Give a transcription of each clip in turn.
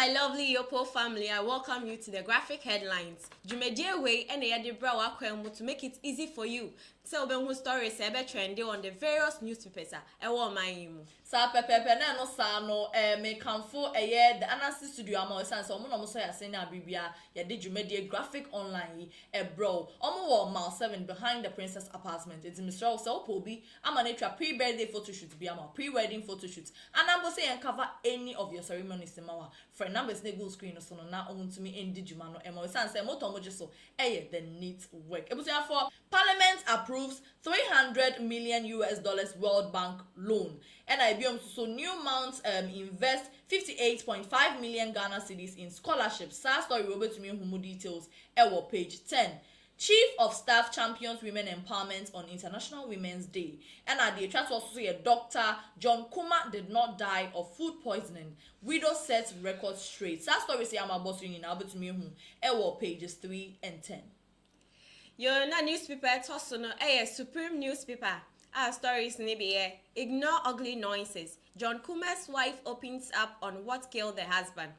my lovely Yopo family, I welcome you to the graphic headlines. Jumedie way and the brow to make it easy for you. Tell them who stories ebe trendy on the various newspapers. Ewo my Sa pepepe na no sa no me kanfo the Anansi studio ama osan so no so ya send na bibia ya de dwumedie graphic online bro omo wo mile 7 behind the princess apartment. It's Mr. So Pobi ama na twa pre-birthday photo shoot bi ama pre-wedding photo shoot and am say and cover any of your ceremonies mawa for numbers na go screen so no na omuntumi endi dwuma no ema osan say moto mo so the neat work ebusia for parliament approves $300 million World Bank loan. And IBM so New Mount invest 58.5 million Ghana cedis in scholarships. Sa story we to me who details page 10. Chief of Staff champions women empowerment on International Women's Day. And at the chat also say Dr. John Kuma did not die of food poisoning. Widow sets record straight. Sa story say I'm about to me who pages 3 and 10. Your newspaper toss no Supreme newspaper. Our stories nibi ignore ugly noises. John Kuma's wife opens up on what killed the husband.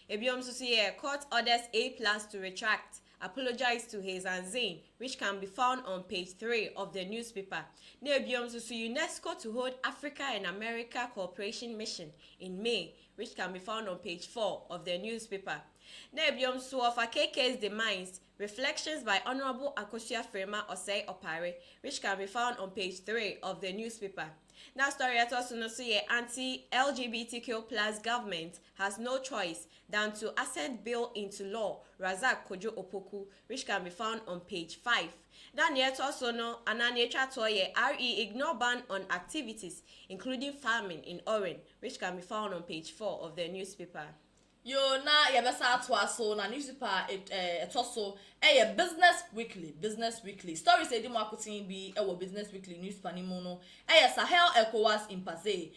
Ebiom Susie court orders A+ to retract, apologize to Hazan Zain, which can be found on page 3 of the newspaper. Ebiom Susie UNESCO to hold Africa and America Cooperation Mission in May, which can be found on page 4 of the newspaper. Nebiom Su of KK's demise, reflections by Honorable Akosua Frema Osei Opare, which can be found on page 3 of the newspaper. Now story at also no say anti-LGBTQ plus government has no choice than to assent bill into law Razak Kojo Opoku, which can be found on page 5. Then yet also no Ananiacha Toye RE ignore ban on activities including farming in Oren, which can be found on page 4 of the newspaper. Yo na yebesa atwaso na newspaper etoso business weekly stories edi mo akotin bi business weekly newspaper ni mu no Sahel ECOWAS impasse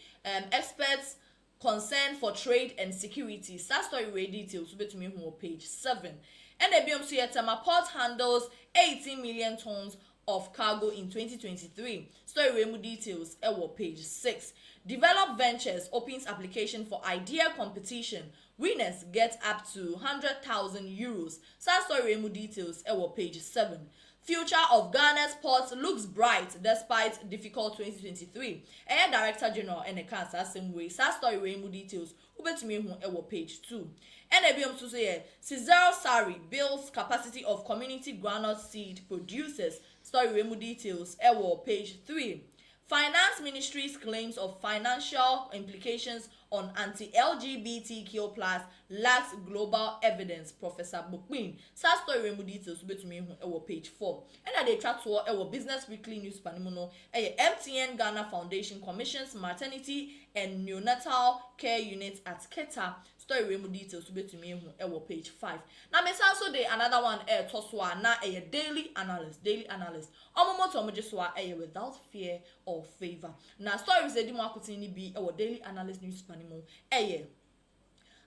experts concern for trade and security. That story we details betumi hu page 7. And ebiom so yetama port handles 18 million tons of cargo in 2023. Story we mu details page 6. Develop Ventures opens application for idea competition. Winners get up to 100,000 euros. Sad story remu details page 7. Future of Ghana's ports looks bright despite difficult 2023. Director General Eneka same way. Sad story remu details ubetumi hu page 2. NABM to say Cesar Sari builds capacity of community groundnut seed producers. Story remu details page 3. Finance Ministry's claims of financial implications on anti-LGBTQ+ lacks global evidence. Professor Bukpin. Sa story remu details betumi hu page 4. And they track to Business Weekly news panimuno MTN Ghana Foundation commissions maternity and neonatal care units at Keta. Story remu details betumi hu page 5. Now me also dey another one toswa na daily analyst. Omomoto omojiswa without fear or favor. Now stories edi mo akotin ni bi daily analyst news panimo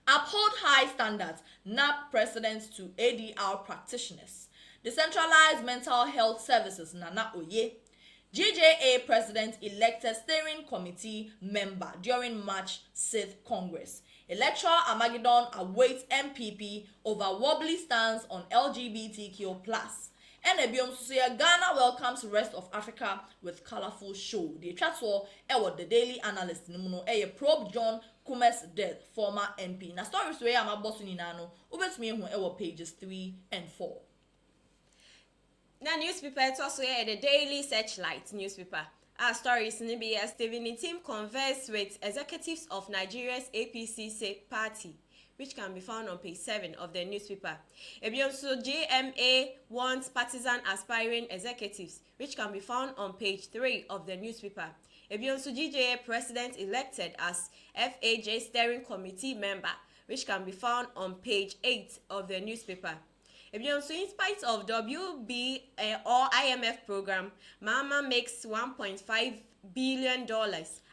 uphold high standards, NAP precedents to ADR practitioners. Decentralized mental health services Nana Oye. GJA president elected steering committee member during March 6th Congress. Electoral Armageddon awaits MPP over wobbly stance on LGBTQ+. And Ebiom Susia Ghana welcomes rest of Africa with colorful show. The chat the daily analyst nimuno probe John Kuma's death, former MP. Na stories we am about to ninano ubetumi hu pages 3 and 4. Na newspaper it's also the Daily Searchlight newspaper. Our stories nibi Stephen Itim converse with executives of Nigeria's APC party, which can be found on page 7 of the newspaper. Ebiomso JMA wants partisan aspiring executives, which can be found on page 3 of the newspaper. Ebiomso GJA president elected as FAJ steering committee member, which can be found on page 8 of the newspaper. Ebiomso in spite of WB or IMF program, Mama makes $1.5 billion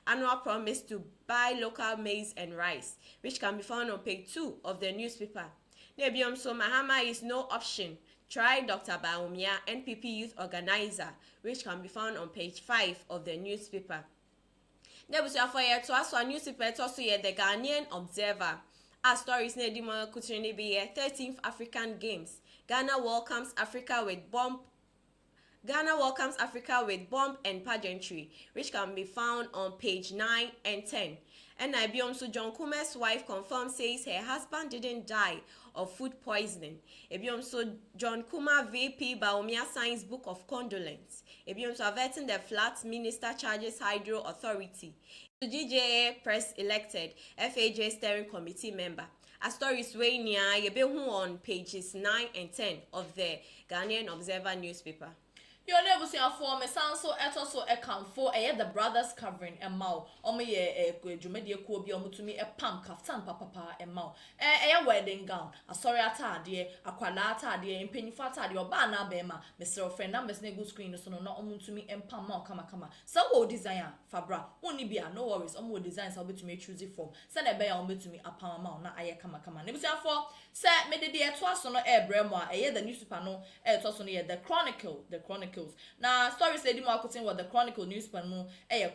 annual promise to buy local maize and rice, which can be found on page 2 of the newspaper. Nebiomso Mahama is no option. Try Dr. Baumia, NPP youth organizer, which can be found on page 5 of the newspaper. Nebusia for to us newspaper also the Ghanaian Observer. Our stories na di mo kutuni be 13th African Games. Ghana welcomes Africa with bomb and pageantry, which can be found on page 9 and 10. And Ibiomso John Kume's wife confirmed says her husband didn't die of food poisoning. Ibiomso John Kuma VP Baumia signs book of condolence. Ibiomso averting the flat minister charges Hydro Authority. GJA press elected FAJ steering committee member. A story is way near Yebehu on pages 9 and 10 of the Ghanaian Observer newspaper. Your neighbors here for me sound so also account for the brothers covering a mouth. Omi a Jumedia Kobi omutumi a pam kaftan papa a mouth. A wedding gown, a sorry atade, a qualata de, and penny fata, your banner bema, Mr. Friend numbers nego screen so not omutumi and pam more kama. So what design, Fabra, only be no worries, more designs I'll be to me choose it from. Send a bear on to me a pam amount, not I kama. Neighbors here for set me the dear twice on air bremoire, the newspaper no, the Chronicle. Now, story said the marketing was the Chronicle newspaper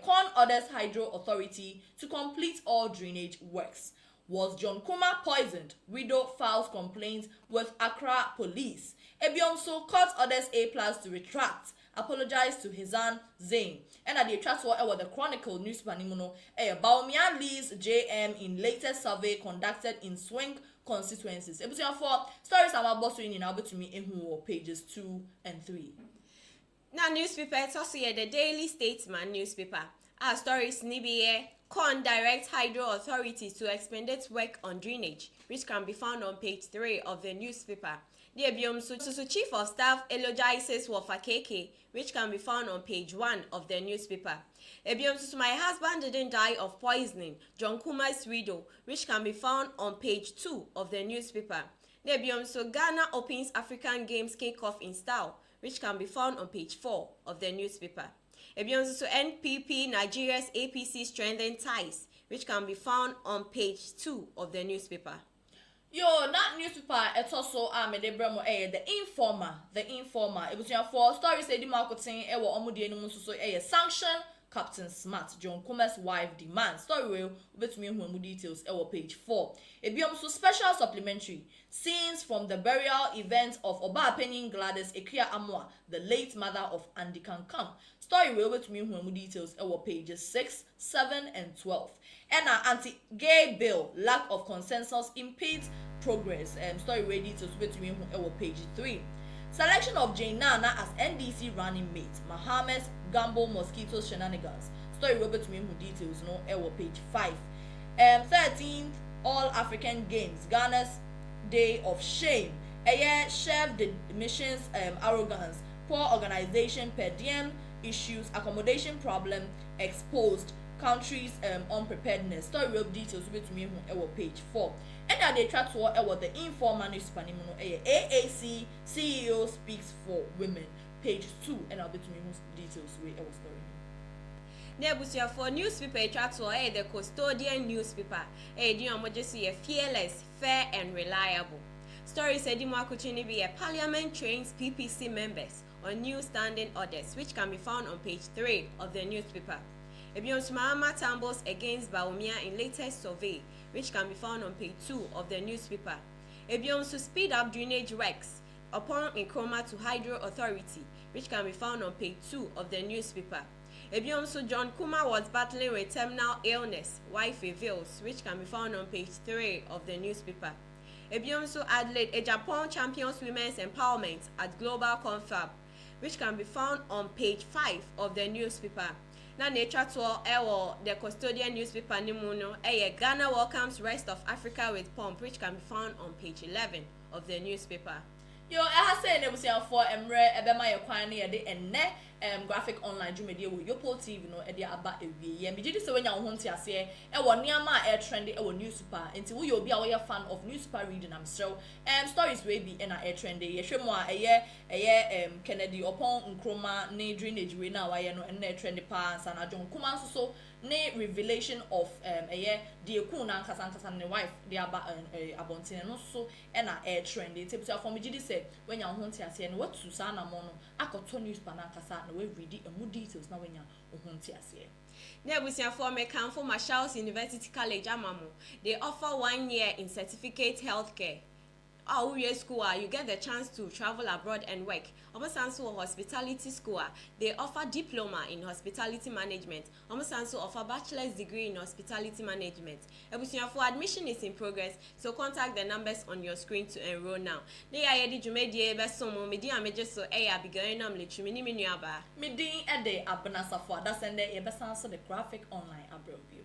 Corn orders Hydro Authority to complete all drainage works. Was John Kuma poisoned? Widow files complaints with Accra police. Ebiomso court orders A+ to retract. Apologize to Hizan Zain. And at the chat was the Chronicle newspaper Baumia leads JM in latest survey conducted in swing constituencies. Ebusia for stories about boss in now to me in pages 2 and 3. Now newspaper also the Daily Statesman newspaper. Our stories nibiye Corn directs Hydro Authority to expand its work on drainage, which can be found on page 3 of the newspaper. The Ebiomsu Chief of Staff eulogizes Wafakeke, which can be found on page 1 of the newspaper. Ebiomsu, my husband didn't die of poisoning, John Kuma's widow, which can be found on page 2 of the newspaper. The Ebiomsu Ghana opens African Games kickoff in style, which can be found on page 4 of the newspaper. Ebiomsu NPP Nigeria's APC strengthened ties, which can be found on page 2 of the newspaper. Yo, that newspaper it's also the informer. It was your four stories say the marketing omudi no so sanction Captain Smart John Kume's wife demands. Story will bet me who details page 4. Ebiomso special supplementary scenes from the burial event of Oba Penning Gladys Ekia Amwa, the late mother of Andy Kankam. Story will bet me who details pages 6, 7 and 12. And anti-gay bill lack of consensus impedes progress. Story ready to switch to me page 3. Selection of Jane Nana as NDC running mate. Mohammed's Gamble Mosquito Shenanigans. Story Robert to me who details page 5. 13th All African Games. Ghana's Day of Shame. Chef the mission's arrogance. Poor organization per diem issues. Accommodation problem exposed. Countries unpreparedness. Story real details with me page 4. And now they try to the informal newspaper AAC CEO speaks for women page 2 and I'll be to me details with our story. Nebusia for newspaper chat to the custodian newspaper fearless, fair and reliable. Story said be a parliament trains PPC members on new standing orders, which can be found on page 3 of the newspaper. Ebiomsu Mahama tumbles against Baumia in latest survey, which can be found on page 2 of the newspaper. Ebiomsu speed up drainage works upon Nkrumah to Hydro Authority, which can be found on page 2 of the newspaper. Ebiomsu John Kuma was battling with terminal illness, wife reveals, which can be found on page 3 of the newspaper. Ebiomsu Adelaide, a Japan champions women's empowerment at Global Confab, which can be found on page 5 of the newspaper. Na nature tour the custodian newspaper Nimuno Ghana welcomes rest of Africa with pomp, which can be found on page 11 of the newspaper. Yo, I have said nebusia for Emre Ebema Yakwan near the graphic online media with Yopo TV no about a year. Me just when you want to say nearma air trendy newspaper until we be a fan of newspaper reading. I'm so stories will be in air trendy. Kennedy upon Nkrumah ne drainage we now no and trendy pass and John Kuma so ne revelation of the kuna nkasa ne wife the abontin no so and air trendy. Tips for me just say when you want to say what Susana Mono akoto newspaper nkasa we read the details now when you want to say. Nebusia for Mekan for Marshall's University College Amamu. They offer 1 year in certificate healthcare. School, you get the chance to travel abroad and work. Omosanso Hospitality School, they offer diploma in hospitality management. Omosanso offer bachelor's degree in hospitality management. For admission is in progress, so contact the numbers on your screen to enroll now. Ne ya yedi jumedie besomo medi ameje so abigail nam lechumi ni aba. Midin ede abna safo da sende ye besanso the graphic online abroad view.